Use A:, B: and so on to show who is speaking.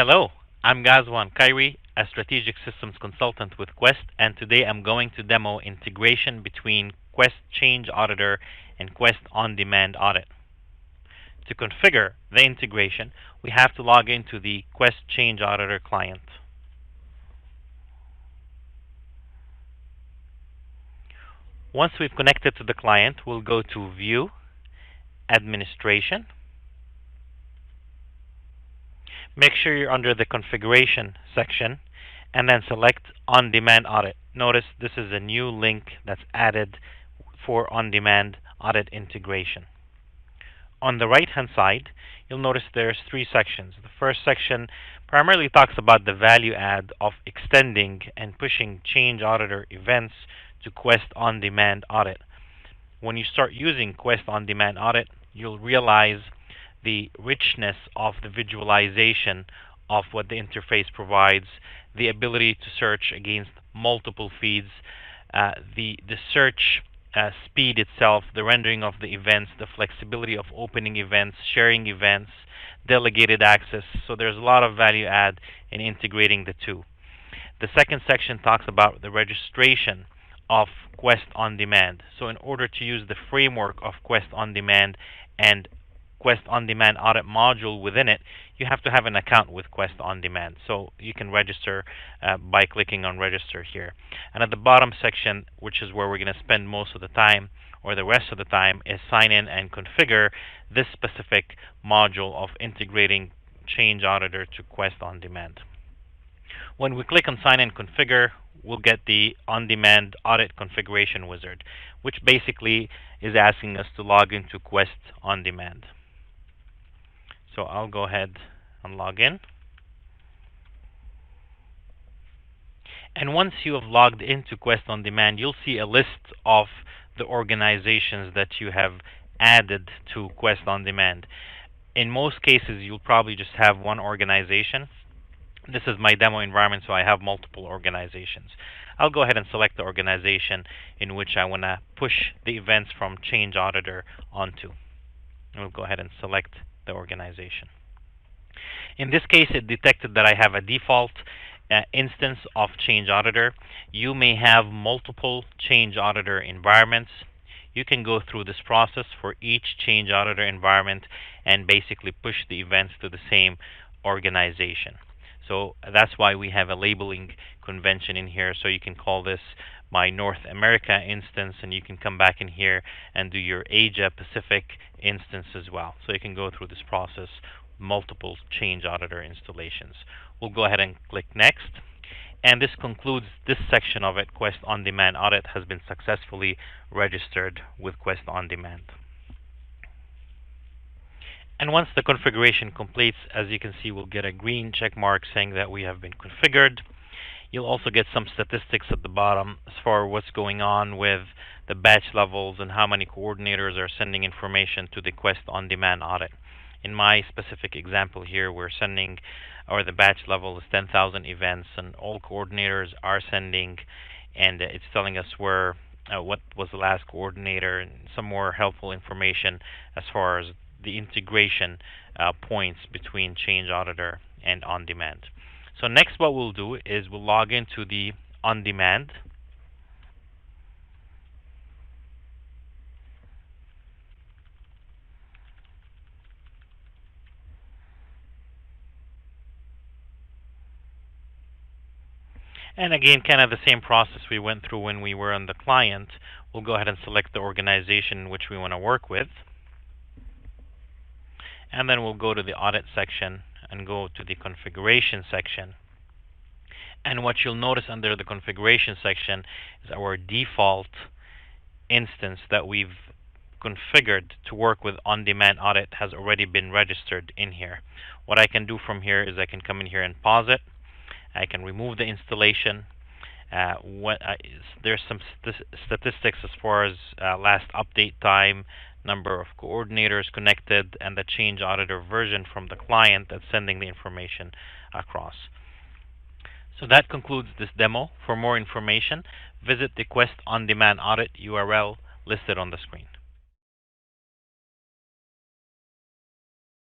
A: Hello, I'm Gazwan Kairi, a strategic systems consultant with Quest, and today I'm going to demo integration between Quest Change Auditor and Quest On Demand Audit. To configure the integration, we have to log into the Quest Change Auditor client. Once we've connected to the client, we'll go to View, Administration. Make sure you're under the Configuration section and then select On Demand Audit. Notice this is a new link that's added for On Demand Audit integration. On the right hand side, you'll notice there's three sections. The first section primarily talks about the value add of extending and pushing Change Auditor events to Quest On Demand Audit. When you start using Quest On Demand Audit, you'll realize the richness of the visualization of what the interface provides, the ability to search against multiple feeds, the search speed itself, the rendering of the events, the flexibility of opening events, sharing events, delegated access. So there's a lot of value add in integrating the two. The second section talks about the registration of Quest On Demand. So in order to use the framework of Quest On Demand and Quest On Demand Audit module within it, you have to have an account with Quest On Demand. So you can register by clicking on register here. And at the bottom section, which is where we're going to spend most of the time, or the rest of the time, is sign in and configure this specific module of integrating Change Auditor to Quest On Demand. When we click on sign in configure, we'll get the On Demand Audit configuration wizard, which basically is asking us to log into Quest On Demand. So I'll go ahead and log in. And once you have logged into Quest On Demand, you'll see a list of the organizations that you have added to Quest On Demand. In most cases, you'll probably just have one organization. This is my demo environment, so I have multiple organizations. I'll go ahead and select the organization in which I want to push the events from Change Auditor onto. And we'll go ahead and select the organization. In this case, it detected that I have a default instance of Change Auditor. You may have multiple Change Auditor environments. You can go through this process for each Change Auditor environment and basically push the events to the same organization. So that's why we have a labeling convention in here. So you can call this my North America instance, and you can come back in here and do your Asia Pacific instance as well. So you can go through this process, multiple Change Auditor installations. We'll go ahead and click next. And this concludes this section of it. Quest On Demand Audit has been successfully registered with Quest On Demand. And once the configuration completes, as you can see, we'll get a green check mark saying that we have been configured. You'll also get some statistics at the bottom as far as what's going on with the batch levels and how many coordinators are sending information to the Quest On Demand Audit. In my specific example here, we're sending, or the batch level is 10,000 events, and all coordinators are sending, and it's telling us where what was the last coordinator, and some more helpful information as far as the integration points between Change Auditor and On Demand. So next what we'll do is we'll log into the On Demand. And again, kind of the same process we went through when we were on the client. We'll go ahead and select the organization which we want to work with. And then we'll go to the audit section and go to the configuration section. And what you'll notice under the configuration section is our default instance that we've configured to work with On Demand Audit has already been registered in here. What I can do from here is I can come in here and pause it. I can remove the installation. There's some statistics as far as last update time, number of coordinators connected, and the Change Auditor version from the client that's sending the information across. So that concludes this demo. For more information, visit the Quest On Demand Audit URL listed on the screen.